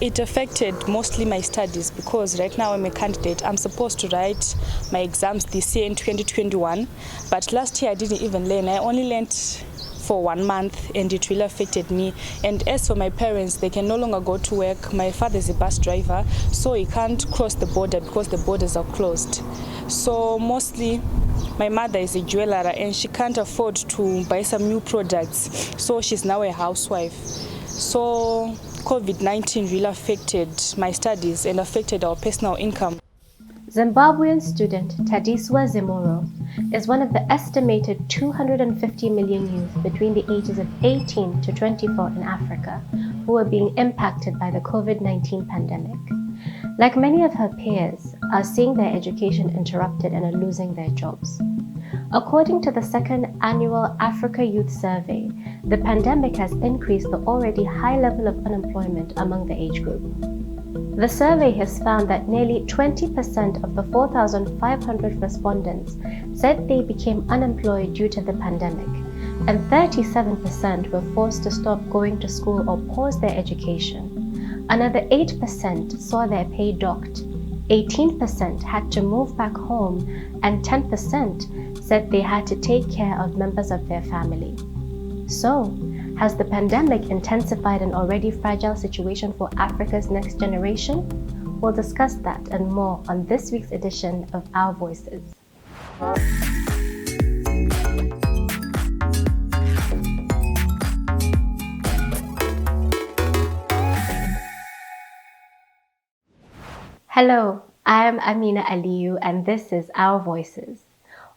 It affected mostly my studies because right now I'm a candidate. I'm supposed to write my exams this year in 2021, but last year I didn't even learn. I only learned for 1 month and it really affected me. And as for my parents, they can no longer go to work. My father is a bus driver, so he can't cross the border because the borders are closed. So mostly my mother is a jeweler and she can't afford to buy some new products, so she's now a housewife. So COVID-19 really affected my studies and affected our personal income. Zimbabwean student Tadiswa Zimuro is one of the estimated 250 million youth between the ages of 18 to 24 in Africa who are being impacted by the COVID-19 pandemic. Like many of her peers, are seeing their education interrupted and are losing their jobs. According to the second annual Africa Youth Survey, the pandemic has increased the already high level of unemployment among the age group. The survey has found that nearly 20% of the 4,500 respondents said they became unemployed due to the pandemic, and 37% were forced to stop going to school or pause their education. Another 8% saw their pay docked, 18% had to move back home, and 10% said they had to take care of members of their family. So, has the pandemic intensified an already fragile situation for Africa's next generation? We'll discuss that and more on this week's edition of Our Voices. Hello, I am Amina Aliyu and this is Our Voices.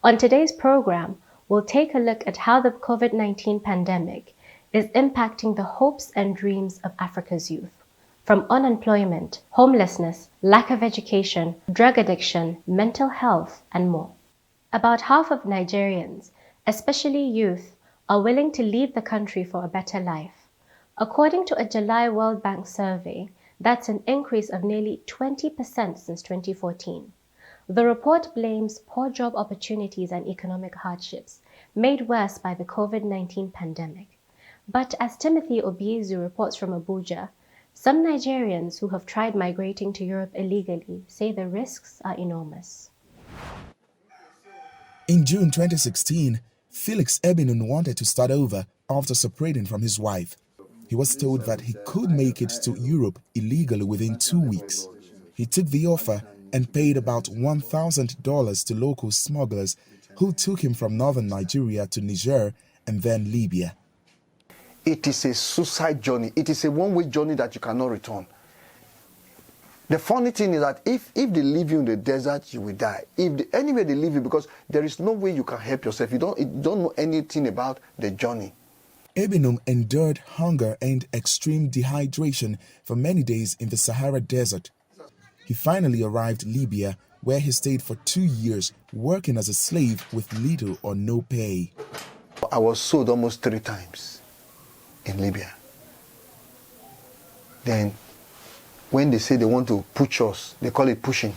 On today's program, we'll take a look at how the COVID-19 pandemic is impacting the hopes and dreams of Africa's youth, from unemployment, homelessness, lack of education, drug addiction, mental health, and more. About half of Nigerians, especially youth, are willing to leave the country for a better life. According to a July World Bank survey, that's an increase of nearly 20% since 2014. The report blames poor job opportunities and economic hardships, made worse by the COVID-19 pandemic. But as Timothy Obiezu reports from Abuja, some Nigerians who have tried migrating to Europe illegally say the risks are enormous. In June 2016, Felix Ebenun wanted to start over after separating from his wife. He was told that he could make it to Europe illegally within 2 weeks. He took the offer and paid about $1,000 to local smugglers who took him from northern Nigeria to Niger and then Libya. It is a suicide journey. It is a one-way journey that you cannot return. The funny thing is that if they leave you in the desert, you will die. Anyway they leave you, because there is no way you can help yourself. You don't know anything about the journey. Ebenum endured hunger and extreme dehydration for many days in the Sahara Desert. He finally arrived in Libya, where he stayed for 2 years, working as a slave with little or no pay. I was sold almost 3 times in Libya. Then, when they say they want to push us, they call it pushing,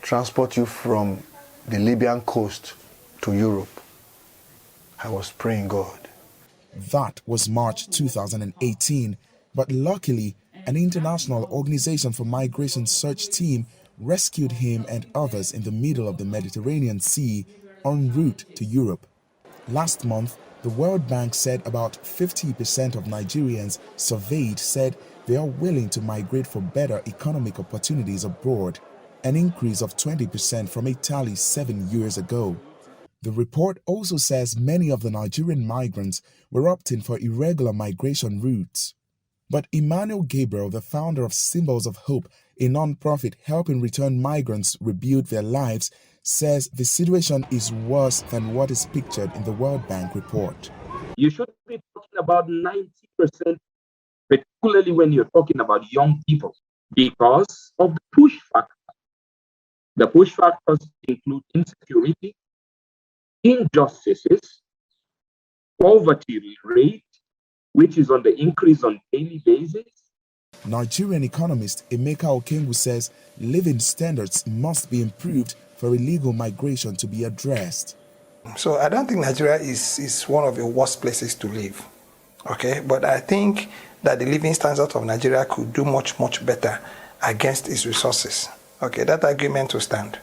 transport you from the Libyan coast to Europe. I was praying God. That was March 2018, but luckily, an international organization for migration search team rescued him and others in the middle of the Mediterranean Sea en route to Europe. Last month, the World Bank said about 50% of Nigerians surveyed said they are willing to migrate for better economic opportunities abroad, an increase of 20% from a tally 7 years ago. The report also says many of the Nigerian migrants were opting for irregular migration routes. But Emmanuel Gabriel, the founder of Symbols of Hope, a non-profit helping return migrants rebuild their lives, says the situation is worse than what is pictured in the World Bank report. You should be talking about 90%, particularly when you're talking about young people, because of the push factor. The push factors include insecurity, injustices, poverty rate, which is on the increase on a daily basis. Nigerian economist Emeka Okengwu says living standards must be improved for illegal migration to be addressed. So I don't think Nigeria is one of the worst places to live, okay? But I think that the living standards of Nigeria could do much, much better against its resources. Okay, that agreement will stand.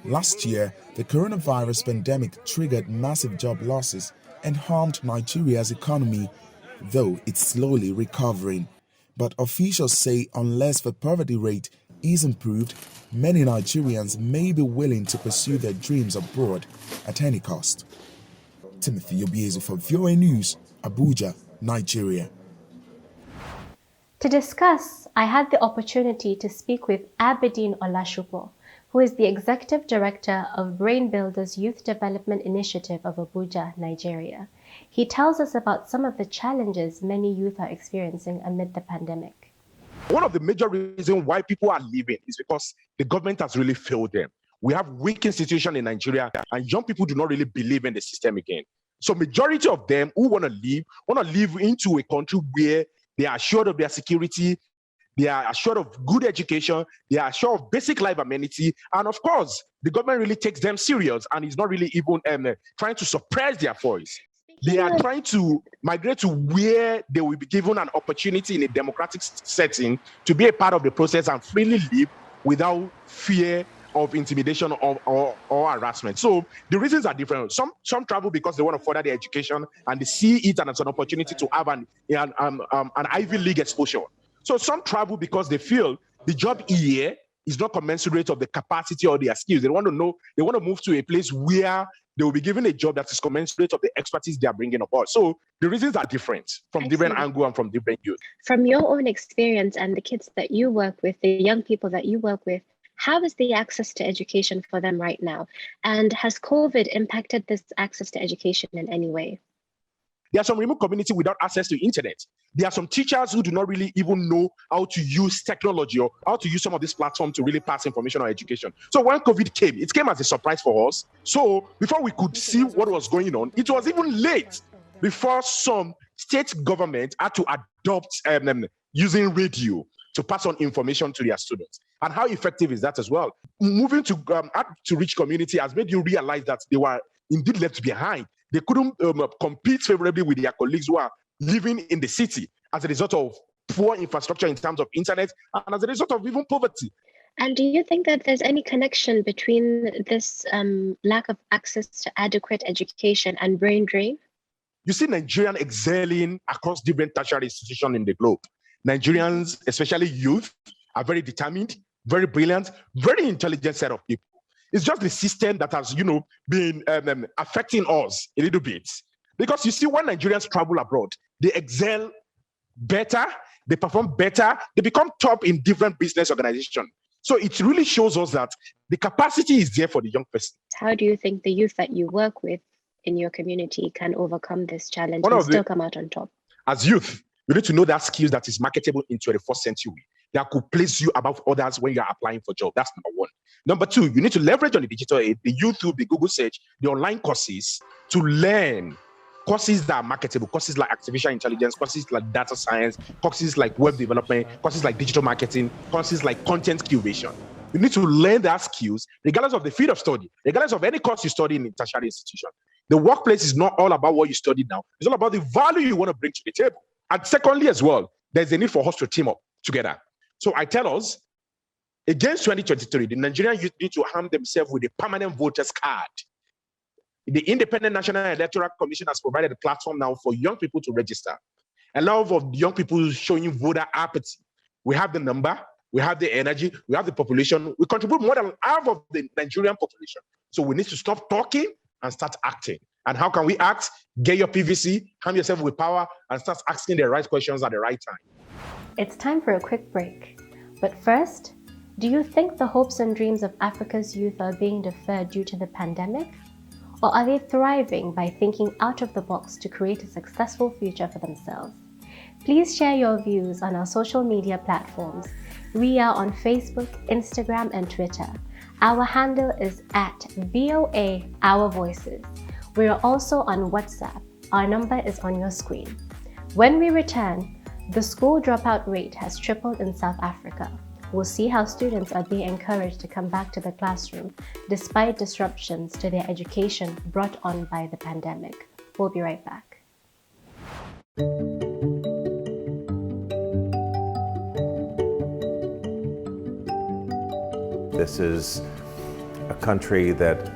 Last year, the coronavirus pandemic triggered massive job losses and harmed Nigeria's economy, though it's slowly recovering. But officials say unless the poverty rate is improved, many Nigerians may be willing to pursue their dreams abroad at any cost. Timothy Obiezu for VOA News, Abuja, Nigeria. To discuss, I had the opportunity to speak with Abedin Olashupo, who is the Executive Director of Brain Builders Youth Development Initiative of Abuja, Nigeria. He tells us about some of the challenges many youth are experiencing amid the pandemic. One of the major reasons why people are leaving is because the government has really failed them. We have weak institutions in Nigeria, and young people do not really believe in the system again. So majority of them who want to live into a country where they are assured of their security, they are assured of good education, they are assured of basic life amenity, and of course, the government really takes them serious and is not really even trying to suppress their voice. They are trying to migrate to where they will be given an opportunity in a democratic setting to be a part of the process and freely live without fear of intimidation or harassment. So the reasons are different. Some travel because they want to further their education and they see it as an opportunity to have an Ivy League exposure. So some travel because they feel the job here is not commensurate of the capacity or their skills. They want to move to a place where they will be given a job that is commensurate of the expertise they are bringing aboard. So the reasons are different from different angles and from different youth. From your own experience and the kids that you work with, the young people that you work with, how is the access to education for them right now? And has COVID impacted this access to education in any way? There are some remote communities without access to internet. There are some teachers who do not really even know how to use technology or how to use some of these platforms to really pass information on education. So when COVID came, it came as a surprise for us. So before we could see what was going on, it was even late before some state government had to adopt using radio to pass on information to their students. And how effective is that as well? Moving to rich community has made you realize that they were indeed left behind. They couldn't compete favorably with their colleagues who are living in the city as a result of poor infrastructure in terms of internet and as a result of even poverty. And do you think that there's any connection between this lack of access to adequate education and brain drain? You see Nigerians excelling across different tertiary institutions in the globe. Nigerians, especially youth, are very determined, very brilliant, very intelligent set of people. It's just the system that has, been affecting us a little bit. Because you see, when Nigerians travel abroad, they excel better, they perform better, they become top in different business organizations. So it really shows us that the capacity is there for the young person. How do you think the youth that you work with in your community can overcome this challenge and still come out on top? As youth, you need to know that skills that is marketable in 21st century that could place you above others when you are applying for jobs. That's number one. Number two, you need to leverage on the digital aid, the YouTube, the Google search, the online courses to learn courses that are marketable, courses like artificial intelligence, courses like data science, courses like web development, courses like digital marketing, courses like content curation. You need to learn that skills regardless of the field of study, regardless of any course you study in a tertiary institution. The workplace is not all about what you study now. It's all about the value you want to bring to the table. And secondly, as well, there's a need for us to team up together. So I tell us, against 2023, the Nigerian youth need to arm themselves with a permanent voters card. The Independent National Electoral Commission has provided a platform now for young people to register. A lot of young people showing voter apathy. We have the number, we have the energy, we have the population. We contribute more than half of the Nigerian population. So we need to stop talking and start acting. And how can we act? Get your PVC, arm yourself with power, and start asking the right questions at the right time. It's time for a quick break. But first, do you think the hopes and dreams of Africa's youth are being deferred due to the pandemic? Or are they thriving by thinking out of the box to create a successful future for themselves? Please share your views on our social media platforms. We are on Facebook, Instagram, and Twitter. Our handle is @VOA Our Voices. We are also on WhatsApp. Our number is on your screen. When we return, the school dropout rate has tripled in South Africa. We'll see how students are being encouraged to come back to the classroom despite disruptions to their education brought on by the pandemic. We'll be right back. This is a country that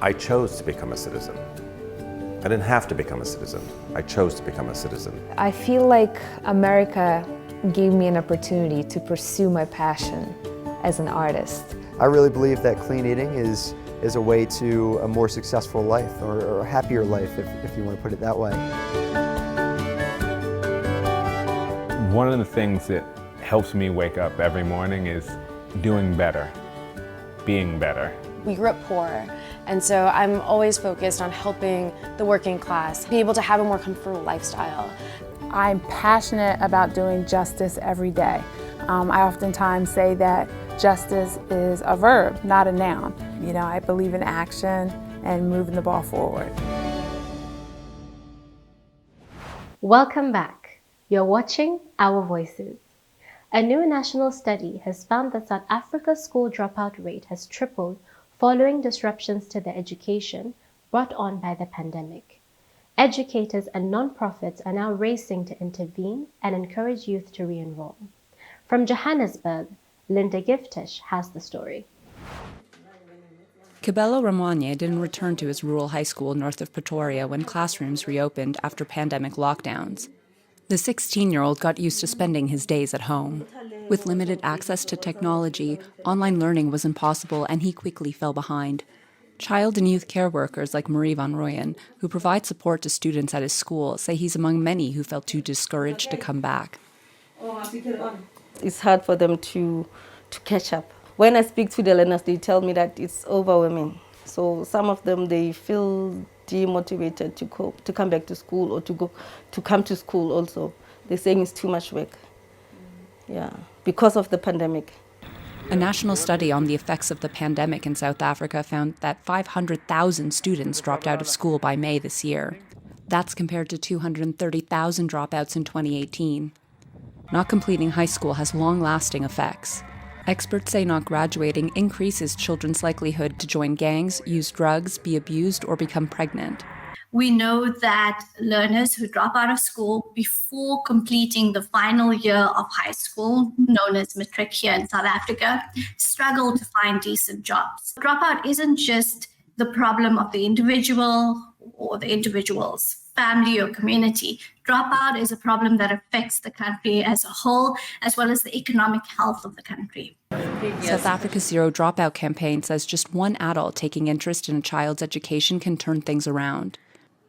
I chose to become a citizen. I didn't have to become a citizen. I chose to become a citizen. I feel like America gave me an opportunity to pursue my passion as an artist. I really believe that clean eating is a way to a more successful life or a happier life, if you want to put it that way. One of the things that helps me wake up every morning is doing better, being better. We grew up poor, and so I'm always focused on helping the working class be able to have a more comfortable lifestyle. I'm passionate about doing justice every day. I oftentimes say that justice is a verb, not a noun. You know, I believe in action and moving the ball forward. Welcome back. You're watching Our Voices. A new national study has found that South Africa's school dropout rate has tripled following disruptions to their education brought on by the pandemic. Educators and non-profits are now racing to intervene and encourage youth to re-enroll. From Johannesburg, Ndegwa has the story. Cabello Ramanye didn't return to his rural high school north of Pretoria when classrooms reopened after pandemic lockdowns. The 16-year-old got used to spending his days at home. With limited access to technology, online learning was impossible and he quickly fell behind. Child and youth care workers like Marie van Rooyen, who provide support to students at his school, say he's among many who felt too discouraged to come back. It's hard for them to catch up. When I speak to the learners, they tell me that it's overwhelming. So some of them, they feel demotivated to come back to school or to come to school also. They're saying it's too much work. Yeah, because of the pandemic. A national study on the effects of the pandemic in South Africa found that 500,000 students dropped out of school by May this year. That's compared to 230,000 dropouts in 2018. Not completing high school has long-lasting effects. Experts say not graduating increases children's likelihood to join gangs, use drugs, be abused, or become pregnant. We know that learners who drop out of school before completing the final year of high school, known as matric here in South Africa, struggle to find decent jobs. Dropout isn't just the problem of the individual or the individual's family or community. Dropout is a problem that affects the country as a whole, as well as the economic health of the country. South Africa's Zero Dropout campaign says just one adult taking interest in a child's education can turn things around.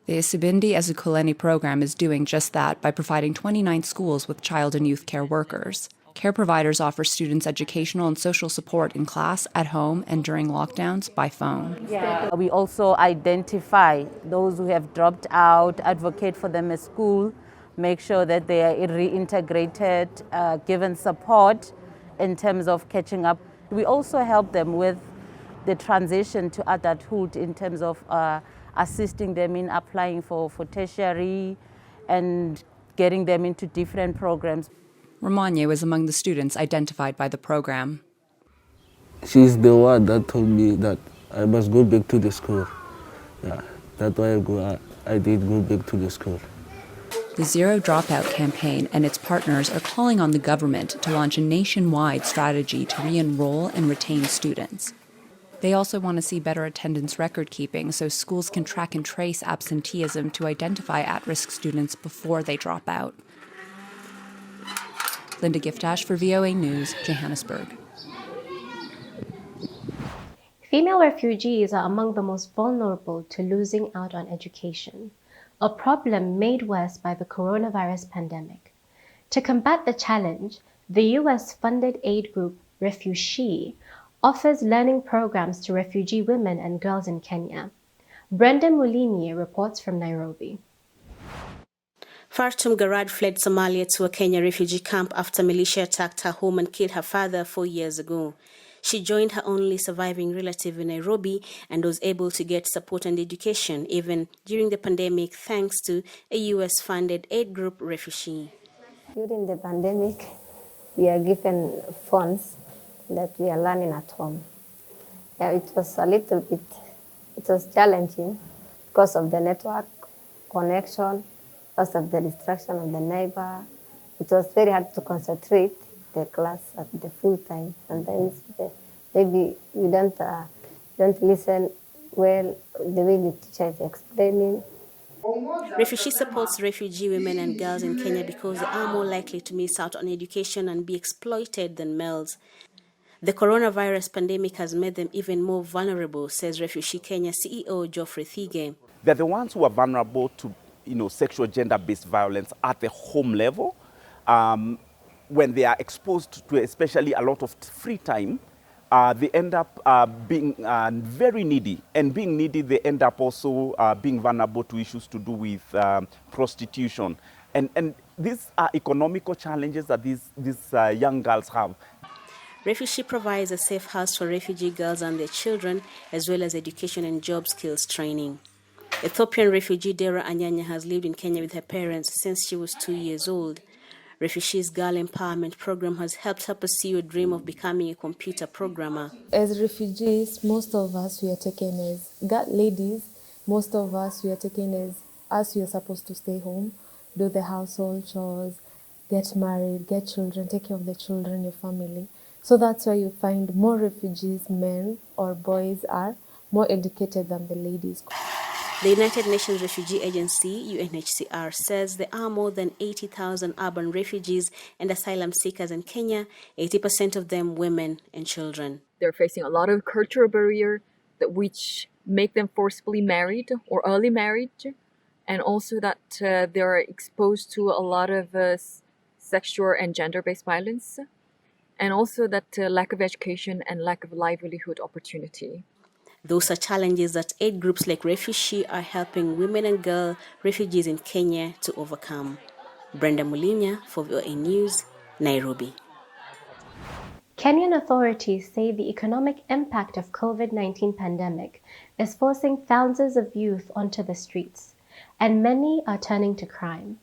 The Isibindi Ezukuleni program is doing just that by providing 29 schools with child and youth care workers. Care providers offer students educational and social support in class, at home, and during lockdowns by phone. We also identify those who have dropped out, advocate for them at school, make sure that they are reintegrated, given support in terms of catching up. We also help them with the transition to adulthood in terms of assisting them in applying for tertiary and getting them into different programs. Ramanye was among the students identified by the program. She's the one that told me that I must go back to the school. Yeah, that's why I did go back to the school. The Zero Dropout campaign and its partners are calling on the government to launch a nationwide strategy to re-enroll and retain students. They also want to see better attendance record keeping so schools can track and trace absenteeism to identify at-risk students before they drop out. Linda Giftash for VOA News, Johannesburg. Female refugees are among the most vulnerable to losing out on education, a problem made worse by the coronavirus pandemic. To combat the challenge, the US-funded aid group Refugee offers learning programs to refugee women and girls in Kenya. Brenda Mulini reports from Nairobi. Fartum Garad fled Somalia to a Kenya refugee camp after militia attacked her home and killed her father 4 years ago. She joined her only surviving relative in Nairobi and was able to get support and education even during the pandemic thanks to a US-funded aid group Refugee. During the pandemic, we are given funds that we are learning at home. Yeah, it was a little bit, it was challenging because of the network connection, because of the distraction of the neighbor. It was very hard to concentrate the class at the full time. Sometimes maybe we don't listen well the way the teacher is explaining. Refugee supports refugee women and girls in Kenya because they are more likely to miss out on education and be exploited than males. The coronavirus pandemic has made them even more vulnerable, says Refugee Kenya CEO Geoffrey Thige. They're the ones who are vulnerable to, sexual gender-based violence at the home level. When they are exposed to especially a lot of free time, they end up being very needy. And being needy, they end up also being vulnerable to issues to do with prostitution. And these are economical challenges that these young girls have. Refugee provides a safe house for refugee girls and their children, as well as education and job skills training. Ethiopian refugee Dera Anyanya has lived in Kenya with her parents since she was 2 years old. Refugees Girl Empowerment Program has helped her pursue a dream of becoming a computer programmer. As refugees, most of us we are taken as ladies. Most of us we are taken as us. We are supposed to stay home, do the household chores, get married, get children, take care of the children, your family. So that's why you find more refugees, men or boys, are more educated than the ladies. The United Nations Refugee Agency, UNHCR, says there are more than 80,000 urban refugees and asylum seekers in Kenya, 80% of them women and children. They're facing a lot of cultural barrier which make them forcibly married or early marriage, and also that they're exposed to a lot of sexual and gender-based violence, and also that lack of education and lack of livelihood opportunity. Those are challenges that aid groups like Refugee are helping women and girl refugees in Kenya to overcome. Brenda Mulinya for VOA News, Nairobi. Kenyan authorities say the economic impact of COVID-19 pandemic is forcing thousands of youth onto the streets, and many are turning to crime.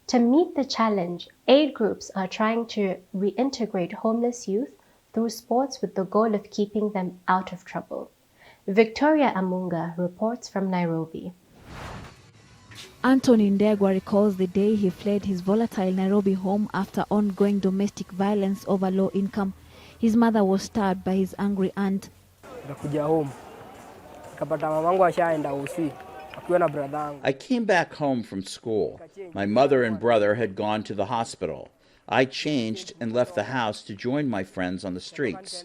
To meet the challenge, aid groups are trying to reintegrate homeless youth through sports with the goal of keeping them out of trouble. Victoria Amunga reports from Nairobi. Anthony Ndegwa recalls the day he fled his volatile Nairobi home after ongoing domestic violence over low income. His mother was stabbed by his angry aunt. I came back home from school. My mother and brother had gone to the hospital. I changed and left the house to join my friends on the streets.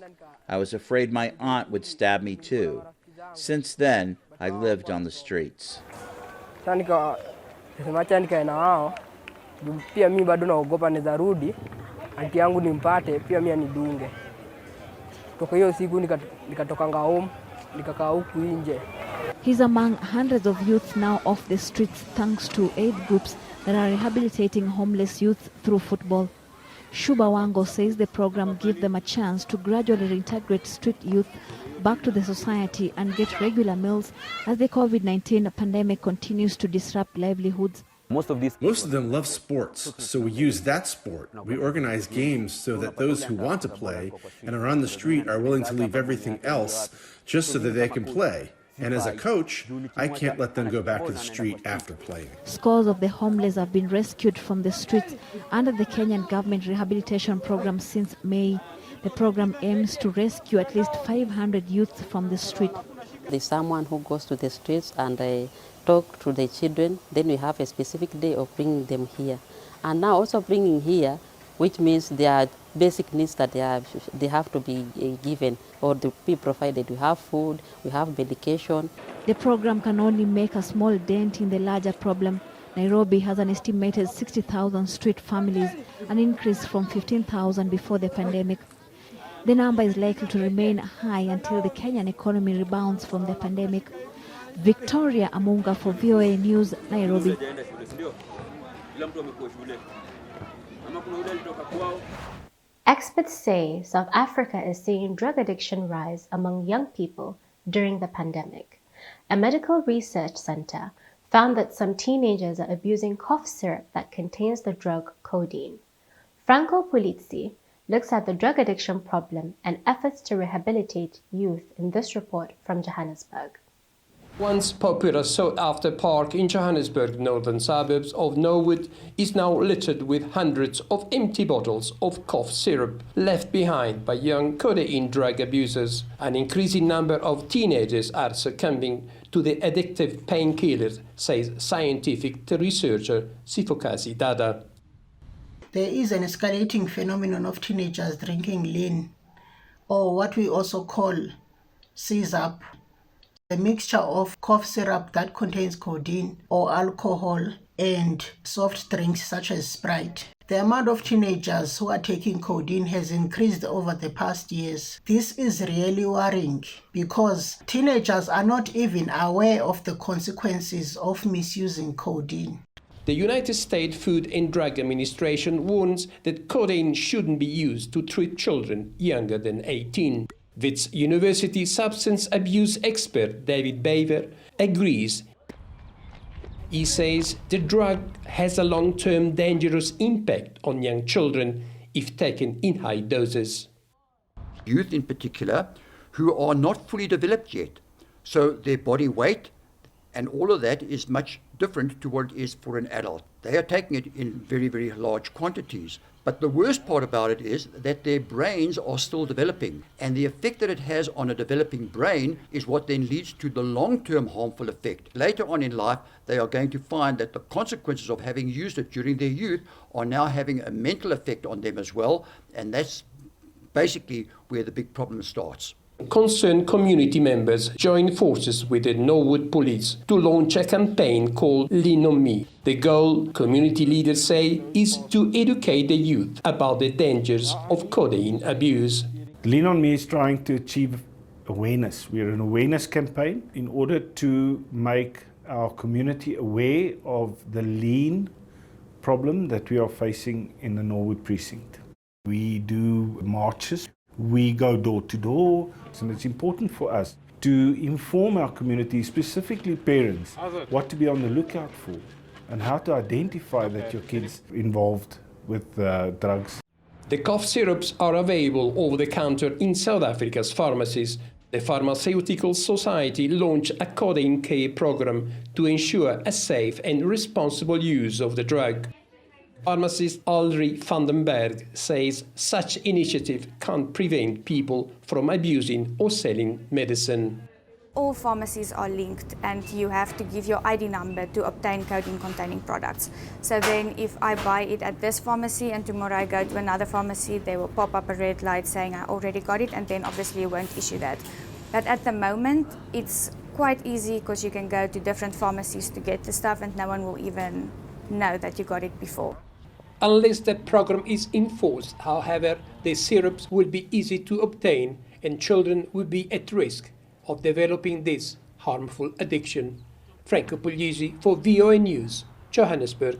I was afraid my aunt would stab me too. Since then, I lived on the streets. He's among hundreds of youth now off the streets thanks to aid groups that are rehabilitating homeless youth through football. Shuba Wango says the program gives them a chance to gradually reintegrate street youth back to the society and get regular meals as the COVID-19 pandemic continues to disrupt livelihoods. Most of them love sports, so we use that sport. We organize games so that those who want to play and are on the street are willing to leave everything else just so that they can play. And as a coach, I can't let them go back to the street after playing. Scores of the homeless have been rescued from the streets under the Kenyan government rehabilitation program since May. The program aims to rescue at least 500 youth from the street. There's someone who goes to the streets and talk to the children. Then we have a specific day of bringing them here. And now also bringing here, which means there are basic needs that they have to be given or to be provided. We have food, we have medication. The program can only make a small dent in the larger problem. Nairobi has an estimated 60,000 street families, an increase from 15,000 before the pandemic. The number is likely to remain high until the Kenyan economy rebounds from the pandemic. Victoria Amunga for VOA News, Nairobi. Experts say South Africa is seeing drug addiction rise among young people during the pandemic. A medical research center found that some teenagers are abusing cough syrup that contains the drug codeine. Franco Pulizzi looks at the drug addiction problem and efforts to rehabilitate youth in this report from Johannesburg. Once popular sought-after park in Johannesburg's northern suburbs of Norwood is now littered with hundreds of empty bottles of cough syrup left behind by young codeine drug abusers. An increasing number of teenagers are succumbing to the addictive painkillers, says scientific researcher Sifokasi Dada. There is an escalating phenomenon of teenagers drinking lean, or what we also call CSAP, a mixture of cough syrup that contains codeine or alcohol and soft drinks such as Sprite. The amount of teenagers who are taking codeine has increased over the past years. This is really worrying because teenagers are not even aware of the consequences of misusing codeine. The United States Food and Drug Administration warns that codeine shouldn't be used to treat children younger than 18. WITS University substance abuse expert David Bayever agrees. He says the drug has a long-term dangerous impact on young children if taken in high doses. Youth in particular who are not fully developed yet, so their body weight and all of that is much different to what it is for an adult. They are taking it in very, very large quantities. But the worst part about it is that their brains are still developing. And the effect that it has on a developing brain is what then leads to the long-term harmful effect. Later on in life, they are going to find that the consequences of having used it during their youth are now having a mental effect on them as well. And that's basically where the big problem starts. Concerned community members joined forces with the Norwood Police to launch a campaign called Lean on Me. The goal, community leaders say, is to educate the youth about the dangers of codeine abuse. Lean on Me is trying to achieve awareness. We are an awareness campaign in order to make our community aware of the lean problem that we are facing in the Norwood precinct. We do marches. We go door to door, and it's important for us to inform our community, specifically parents, what to be on the lookout for and how to identify that your kid's involved with drugs. The cough syrups are available over the counter in South Africa's pharmacies. The Pharmaceutical Society launched a codeine care program to ensure a safe and responsible use of the drug. Pharmacist Aldri Vandenberg says such initiative can't prevent people from abusing or selling medicine. All pharmacies are linked and you have to give your ID number to obtain codeine-containing products. So then if I buy it at this pharmacy and tomorrow I go to another pharmacy, they will pop up a red light saying I already got it, and then obviously you won't issue that. But at the moment, it's quite easy because you can go to different pharmacies to get the stuff and no one will even know that you got it before. Unless the program is enforced, however, the syrups will be easy to obtain and children will be at risk of developing this harmful addiction. Franco Puglisi for VOA News, Johannesburg.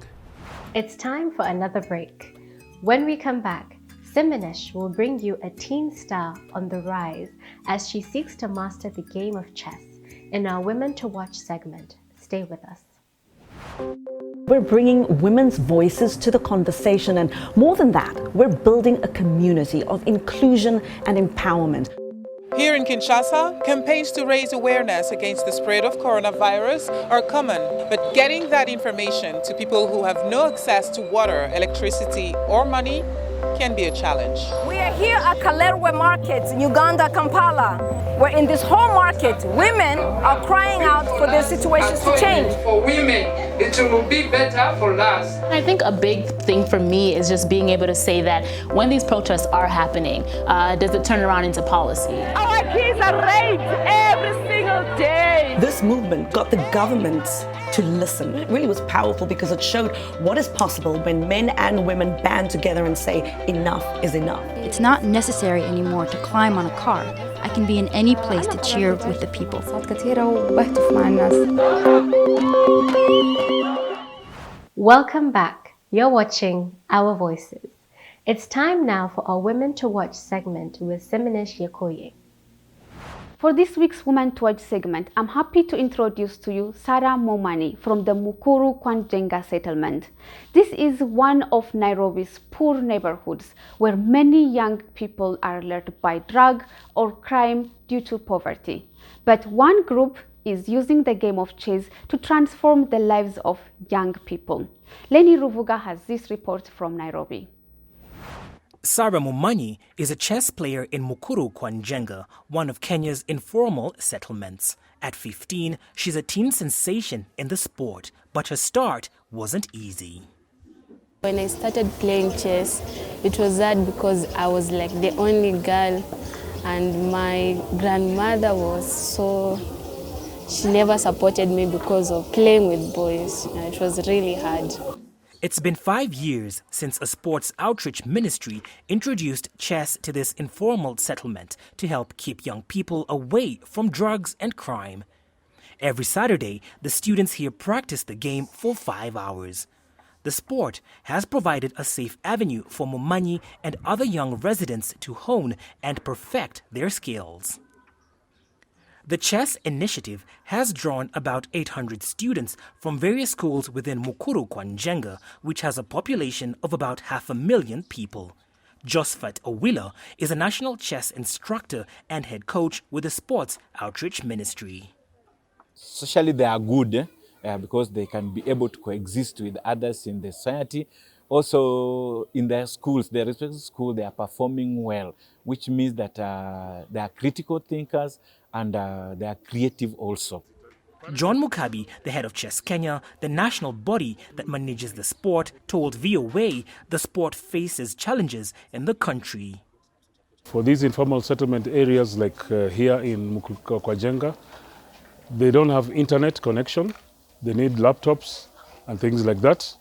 It's time for another break. When we come back, Siminesh will bring you a teen star on the rise as she seeks to master the game of chess in our Women to Watch segment. Stay with us. We're bringing women's voices to the conversation, and more than that, we're building a community of inclusion and empowerment. Here in Kinshasa, campaigns to raise awareness against the spread of coronavirus are common, but getting that information to people who have no access to water, electricity, or money can be a challenge. We are here at Kalerwe Market in Uganda, Kampala, where in this whole market, women are crying out for their situations to change. For women, it will be better for us. I think a big thing for me is just being able to say that when these protests are happening, does it turn around into policy? Our kids are raped every single day. This movement got the government to listen. It really was powerful because it showed what is possible when men and women band together and say, enough is enough. It's not necessary anymore to climb on a car. I can be in any place to cheer with the people. Welcome back. You're watching Our Voices. It's time now for our Women to Watch segment with Siminesh Yakoye. For this week's Women to Watch segment, I'm happy to introduce to you Sarah Momani from the Mukuru Kwanjenga settlement. This is one of Nairobi's poor neighborhoods where many young people are led by drug or crime due to poverty. But one group is using the game of chess to transform the lives of young people. Lenny Ruvuga has this report from Nairobi. Sarah Mumanyi is a chess player in Mukuru kwa Njenga, one of Kenya's informal settlements. At 15, she's a teen sensation in the sport, but her start wasn't easy. When I started playing chess, it was hard because I was like the only girl, and my grandmother she never supported me because of playing with boys. It was really hard. It's been 5 years since a sports outreach ministry introduced chess to this informal settlement to help keep young people away from drugs and crime. Every Saturday, the students here practice the game for 5 hours. The sport has provided a safe avenue for Mumanyi and other young residents to hone and perfect their skills. The chess initiative has drawn about 800 students from various schools within Mukuru kwa Njenga, which has a population of about 500,000 people. Josephat Owila is a national chess instructor and head coach with the Sports Outreach Ministry. Socially, they are good because they can be able to coexist with others in the society. Also, in their schools, their respective school, they are performing well, which means that they are critical thinkers and they are creative also. John Mukabi, the head of Chess Kenya, the national body that manages the sport, told VOA the sport faces challenges in the country. For these informal settlement areas like here in Mukuru kwa Njenga, they don't have internet connection. They need laptops and things like that,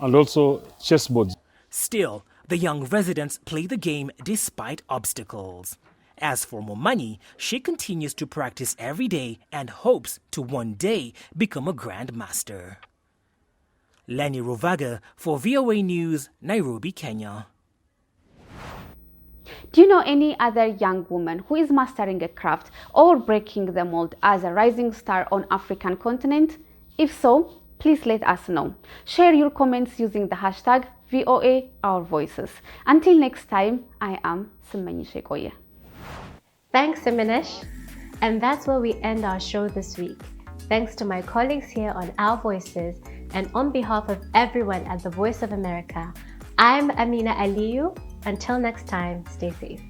and also chessboards. Still, the young residents play the game despite obstacles. As for Mumanyi, she continues to practice every day and hopes to one day become a grandmaster. Lenny Ruvaga for VOA News, Nairobi, Kenya. Do you know any other young woman who is mastering a craft or breaking the mold as a rising star on African continent? If so, please let us know. Share your comments using the hashtag VOA Our Voices. Until next time, I am Simanyi Shekoye. Thanks, Siminesh. And that's where we end our show this week. Thanks to my colleagues here on Our Voices, and on behalf of everyone at the Voice of America, I'm Amina Aliyu. Until next time, stay safe.